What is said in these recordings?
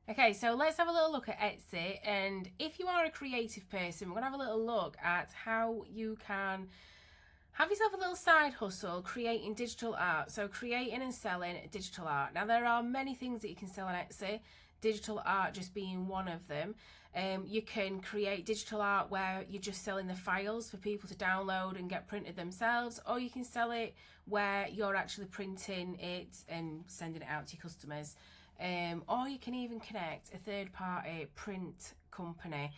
Okay, so let's have a little look at Etsy, and if you are a creative person, we're going to have a little look at how you can have yourself a little side hustle creating digital art. So creating and selling digital art. Now there are many things that you can sell on Etsy, digital art just being one of them. You can create digital art where you're just selling the files for people to download and get printed themselves, or you can sell it where you're actually printing it and sending it out to your customers. Or you can even connect a third-party print company,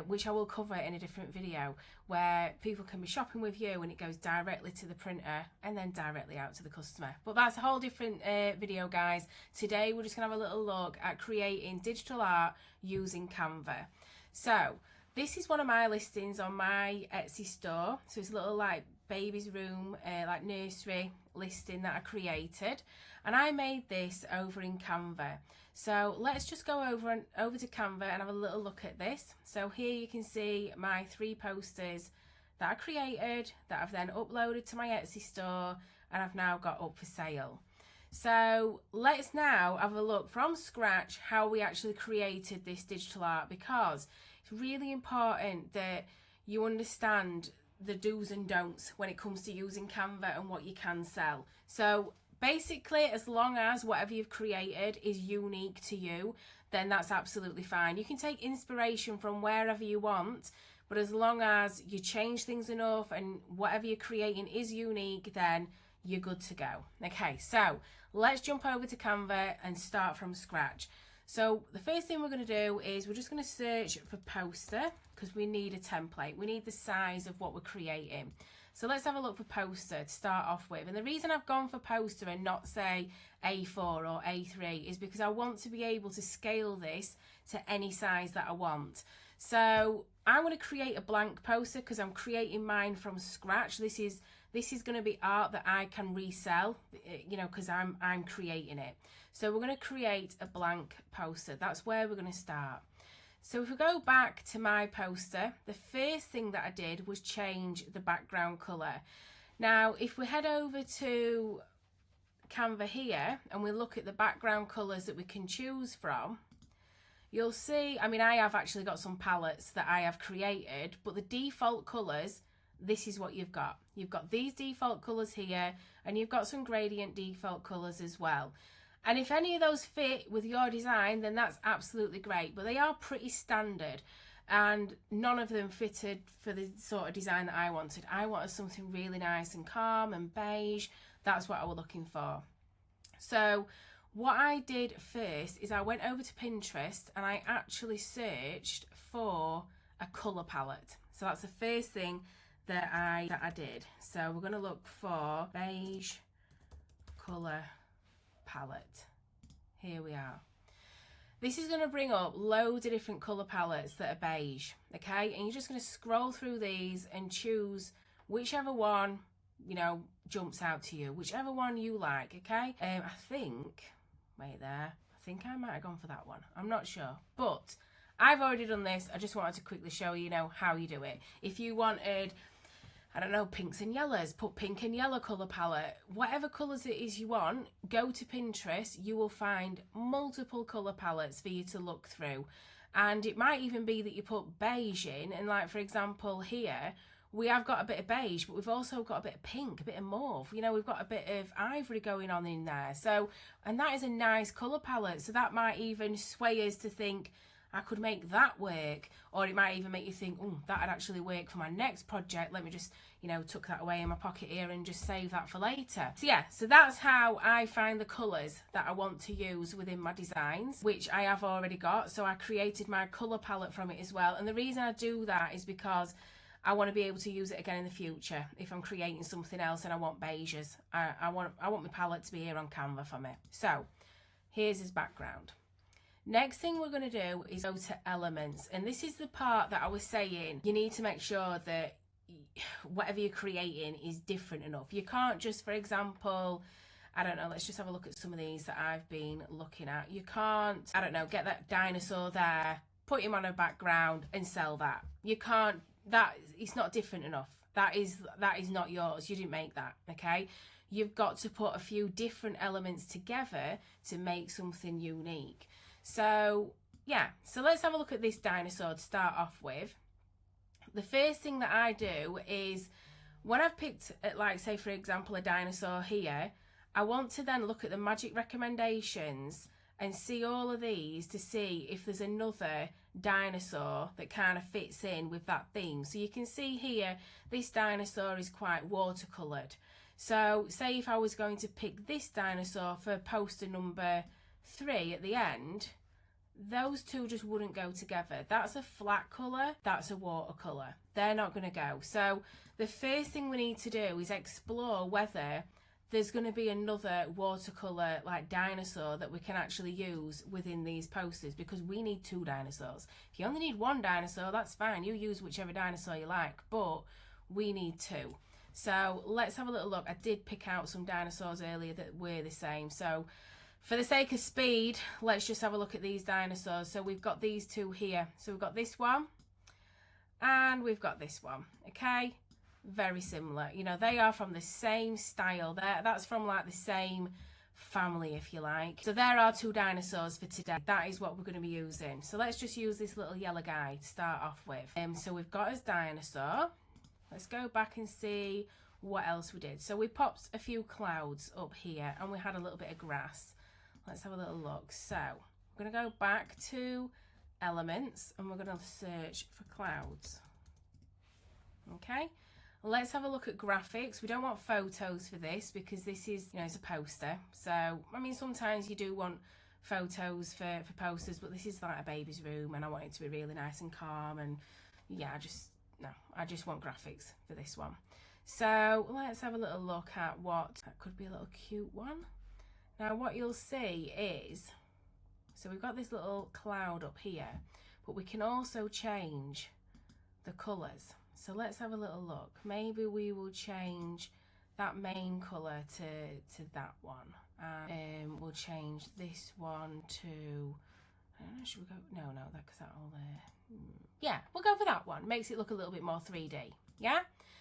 which I will cover in a different video, where people can be shopping with you and it goes directly to the printer and then directly out to the customer. But that's a whole different video, guys. Today we're just going to have a little look at creating digital art using Canva. So this is one of my listings on my Etsy store. So it's a little like baby's room, like nursery listing that I created, and I made this over in Canva. So let's just go over to Canva and have a little look at this. So here you can see my 3 posters that I created, that I've then uploaded to my Etsy store, and I've now got up for sale. So let's now have a look from scratch how we actually created this digital art, because it's really important that you understand the do's and don'ts when it comes to using Canva and what you can sell. So basically, as long as whatever you've created is unique to you, then that's absolutely fine. You can take inspiration from wherever you want, but as long as you change things enough and whatever you're creating is unique, then you're good to go. Okay, so let's jump over to Canva and start from scratch. So the first thing we're going to do is we're just going to search for poster, because we need a template. We need the size of what we're creating. So let's have a look for poster to start off with. And the reason I've gone for poster and not say A4 or A3 is because I want to be able to scale this to any size that I want. So I'm going to create a blank poster because I'm creating mine from scratch. This is going to be art that I can resell, you know, because I'm creating it. So we're going to create a blank poster. That's where we're going to start. So if we go back to my poster, the first thing that I did was change the background colour. Now, if we head over to Canva here and we look at the background colours that we can choose from, you'll see, I mean, I have actually got some palettes that I have created, but the default colours, this is what you've got. You've got these default colours here, and you've got some gradient default colours as well. And if any of those fit with your design, then that's absolutely great. But they are pretty standard, and none of them fitted for the sort of design that I wanted. I wanted something really nice and calm and beige. That's what I was looking for. So what I did first is I went over to Pinterest and I actually searched for a colour palette. So that's the first thing that I did. So we're going to look for beige colour palette. Here we are. This is going to bring up loads of different colour palettes that are beige, okay? And you're just going to scroll through these and choose whichever one, you know, jumps out to you, whichever one you like, okay? I think, wait there, I think I might have gone for that one. I'm not sure, but I've already done this. I just wanted to quickly show you, know, how you do it. If you wanted, I don't know, pinks and yellows, put pink and yellow colour palette. Whatever colours it is you want, go to Pinterest. You will find multiple colour palettes for you to look through. And it might even be that you put beige in, and like for example here, we have got a bit of beige, but we've also got a bit of pink, a bit of mauve. You know, we've got a bit of ivory going on in there. So, and that is a nice colour palette. So that might even sway us to think, I could make that work, or it might even make you think, oh, that would actually work for my next project. Let me just, you know, tuck that away in my pocket here and just save that for later. So yeah, so that's how I find the colours that I want to use within my designs, which I have already got. So I created my colour palette from it as well. And the reason I do that is because I want to be able to use it again in the future. If I'm creating something else and I want beiges, I want my palette to be here on Canva for me. So here's his background. Next thing we're going to do is go to elements, and this is the part that I was saying you need to make sure that whatever you're creating is different enough. You can't just, for example, I don't know, let's just have a look at some of these that I've been looking at. You can't, I don't know, get that dinosaur there, put him on a background and sell that. You can't, that, it's not different enough. That is not yours. You didn't make that, okay? You've got to put a few different elements together to make something unique. So yeah, so let's have a look at this dinosaur to start off with. The first thing that I do is when I've picked, like say for example, a dinosaur here, I want to then look at the magic recommendations and see all of these to see if there's another dinosaur that kind of fits in with that theme. So you can see here, this dinosaur is quite watercoloured. So say if I was going to pick this dinosaur for poster number 3 at the end, those two just wouldn't go together. That's a flat colour, that's a watercolour. They're not going to go. So the first thing we need to do is explore whether there's going to be another watercolour like dinosaur that we can actually use within these posters, because we need 2 dinosaurs. If you only need 1 dinosaur, that's fine. You use whichever dinosaur you like, but we need 2. So let's have a little look. I did pick out some dinosaurs earlier that were the same. So for the sake of speed, let's just have a look at these dinosaurs. So we've got these 2 here. So we've got this one and we've got this one, okay? Very similar. You know, they are from the same style. That's from like the same family, if you like. So there are 2 dinosaurs for today. That is what we're going to be using. So let's just use this little yellow guy to start off with. So we've got his dinosaur. Let's go back and see what else we did. So we popped a few clouds up here and we had a little bit of grass. Let's have a little look. So we're going to go back to elements and we're going to search for clouds. Okay, let's have a look at graphics. We don't want photos for this because this is, you know, it's a poster. So I mean, sometimes you do want photos for posters, but this is like a baby's room and I want it to be really nice and calm. And yeah, I just want graphics for this one. So let's have a little look at what that could be. A little cute one. Now what you'll see is, so we've got this little cloud up here, but we can also change the colours. So let's have a little look. Maybe we will change that main colour to that one. And we'll change this one to, I don't know, should we go, no, because that all there. Yeah, we'll go for that one. Makes it look a little bit more 3D. Yeah?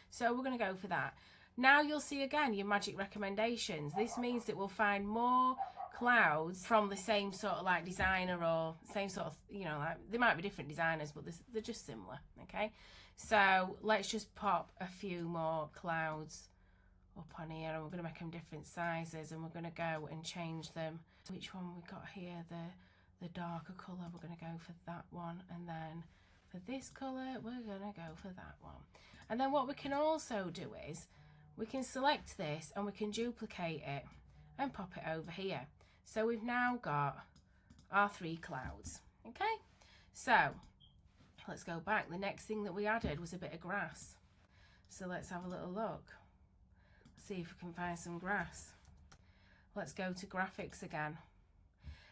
So we're going to go for that. Now you'll see again your magic recommendations. This means that we'll find more clouds from the same sort of like designer or same sort of, you know, like they might be different designers, but they're just similar. Okay, so let's just pop a few more clouds up on here and we're going to make them different sizes and we're going to go and change them. Which one we got here? The darker colour, we're going to go for that one, and then for this colour we're going to go for that one. And then what we can also do is we can select this and we can duplicate it and pop it over here. So we've now got our 3 clouds. Okay, so let's go back. The next thing that we added was a bit of grass. So let's have a little look. See if we can find some grass. Let's go to graphics again.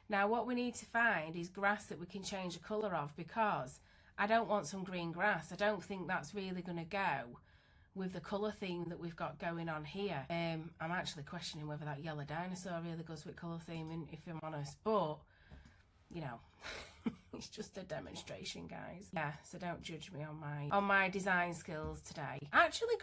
Now what we need to find is grass that we can change the colour of, because I don't want some green grass. I don't think that's really going to go with the colour theme that we've got going on here. I'm actually questioning whether that yellow dinosaur really goes with colour theming, if I'm honest, but you know, it's just a demonstration, guys. Yeah, so don't judge me on my design skills today. Actually,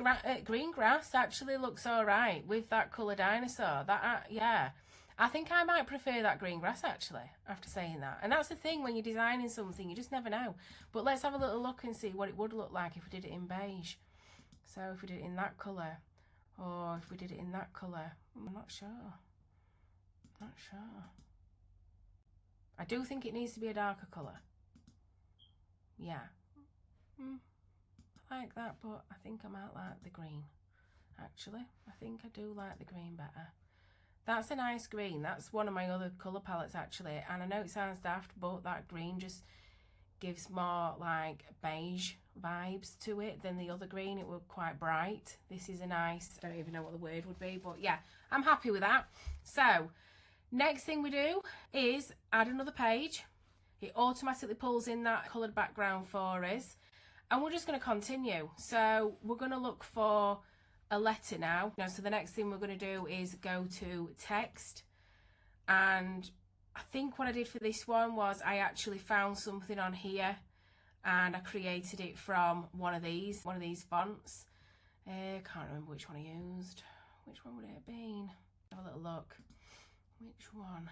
green grass actually looks all right with that colour dinosaur. That yeah, I think I might prefer that green grass actually, after saying that. And that's the thing, when you're designing something, you just never know. But let's have a little look and see what it would look like if we did it in beige. So if we did it in that colour, or if we did it in that colour, I'm not sure. Not sure. I do think it needs to be a darker colour. Yeah. I like that, but I think I might like the green. Actually, I think I do like the green better. That's a nice green. That's one of my other colour palettes actually. And I know it sounds daft, but that green just gives more like beige vibes to it than the other green. It was quite bright. This is a nice, I don't even know what the word would be, but yeah, I'm happy with that. So next thing we do is add another page. It automatically pulls in that coloured background for us, and we're just going to continue. So we're going to look for a letter now. So the next thing we're going to do is go to text, and I think what I did for this one was I actually found something on here and I created it from one of these fonts. Can't remember which one I used. Which one would it have been? Have a little look. Which one?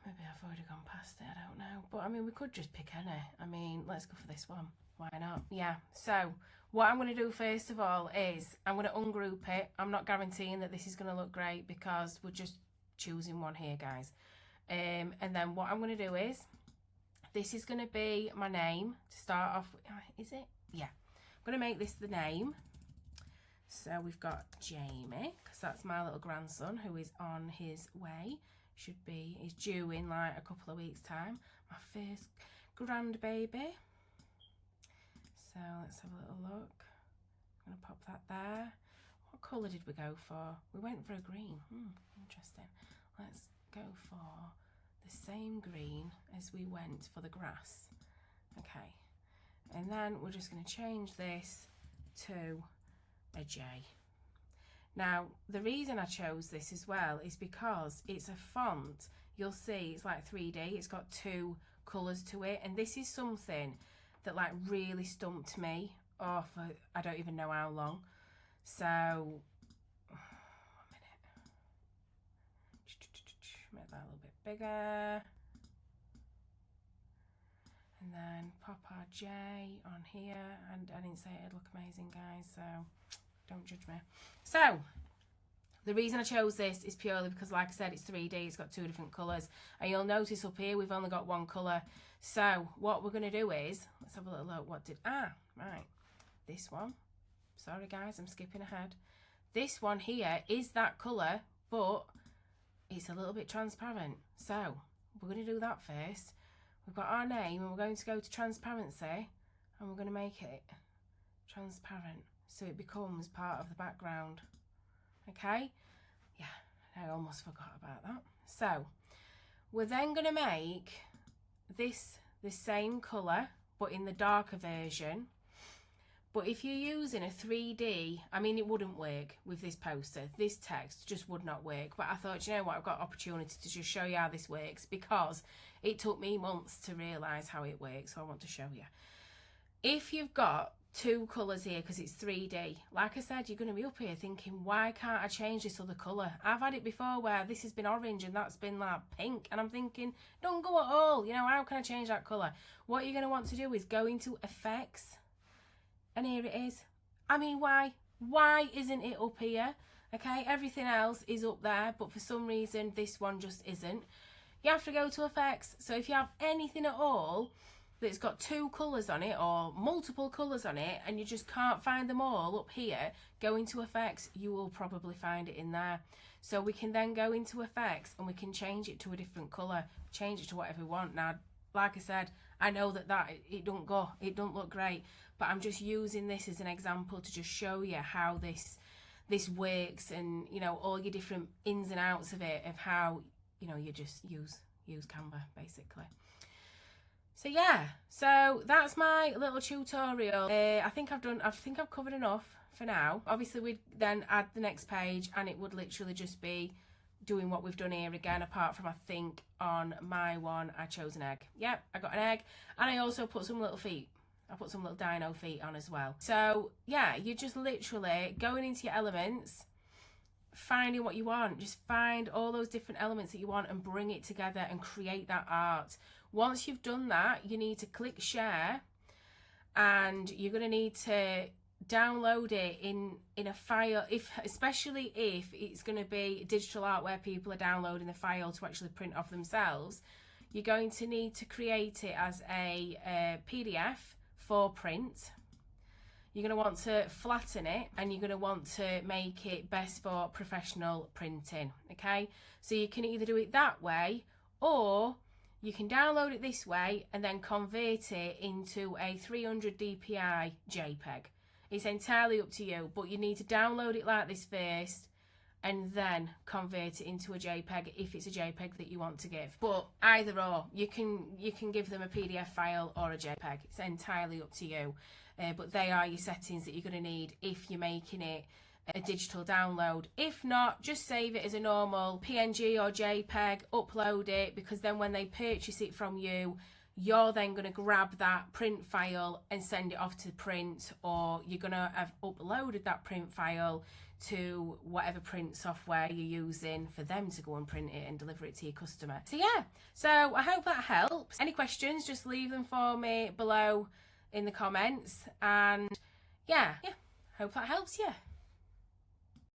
Maybe I've already gone past it, I don't know. But I mean, we could just pick any. I mean, let's go for this one. Why not? Yeah. So what I'm going to do first of all is I'm going to ungroup it. I'm not guaranteeing that this is going to look great because we're just choosing one here, guys. And then what I'm going to do is, this is going to be my name to start off with. Is it? Yeah. I'm going to make this the name. So we've got Jamie, because that's my little grandson who is on his way. He's due in like a couple of weeks' time. My first grandbaby. So let's have a little look. I'm going to pop that there. What colour did we go for? We went for a green. Interesting. Let's go for the same green as we went for the grass. Okay. And then we're just going to change this to a J. Now, the reason I chose this as well is because it's a font. You'll see it's like 3D. It's got 2 colours to it. And this is something that like really stumped me for I don't even know how long. So, 1 minute. Make that a little bit bigger. And then pop our J on here. And I didn't say it'd look amazing, guys, so don't judge me. So, the reason I chose this is purely because, like I said, it's 3D. It's got 2 different colours. And you'll notice up here, we've only got 1 colour. So, what we're going to do is, let's have a little look. Right. This one. Sorry, guys, I'm skipping ahead. This one here is that colour, but it's a little bit transparent. So, we're going to do that first. We've got our name and we're going to go to transparency and we're going to make it transparent so it becomes part of the background. Okay? Yeah, I almost forgot about that. So, we're then going to make this the same colour but in the darker version. But if you're using a 3D, I mean, it wouldn't work with this poster. This text just would not work. But I thought, you know what, I've got opportunity to just show you how this works because it took me months to realise how it works. So I want to show you. If you've got 2 colours here, because it's 3D, like I said, you're going to be up here thinking, why can't I change this other colour? I've had it before where this has been orange and that's been like pink. And I'm thinking, don't go at all. You know, how can I change that colour? What you're going to want to do is go into effects. And here it is. I mean, why? Why isn't it up here? Okay, everything else is up there, but for some reason, this one just isn't. You have to go to effects. So if you have anything at all that's got 2 colours on it or multiple colours on it and you just can't find them all up here, go into effects. You will probably find it in there. So we can then go into effects and we can change it to a different colour, change it to whatever we want. Now, like I said, I know that it don't look great, but I'm just using this as an example to just show you how this works and, you know, all your different ins and outs of it, of how, you know, you just use Canva basically. So yeah, so that's my little tutorial. I think I've covered enough for now. Obviously we'd then add the next page and it would literally just be doing what we've done here again, apart from I think on my one I chose an egg. Yep, I got an egg and I also put some little feet. I put some little dino feet on as well. So yeah, you're just literally going into your elements, finding what you want. Just find all those different elements that you want and bring it together and create that art. Once you've done that, you need to click share and you're going to need to download it in a file, especially if it's going to be digital art where people are downloading the file to actually print off themselves. You're going to need to create it as a PDF for print. You're going to want to flatten it and you're going to want to make it best for professional printing. Okay, so you can either do it that way or you can download it this way and then convert it into a 300 dpi JPEG. It's entirely up to you, but you need to download it like this first and then convert it into a JPEG if it's a JPEG that you want to give. But either or, you can give them a PDF file or a JPEG. It's entirely up to you. But they are your settings that you're going to need if you're making it a digital download. If not, just save it as a normal PNG or JPEG, upload it, because then when they purchase it from you, you're then going to grab that print file and send it off to print, or you're going to have uploaded that print file to whatever print software you're using for them to go and print it and deliver it to your customer. So yeah, so I hope that helps. Any questions, just leave them for me below in the comments, and yeah, hope that helps you.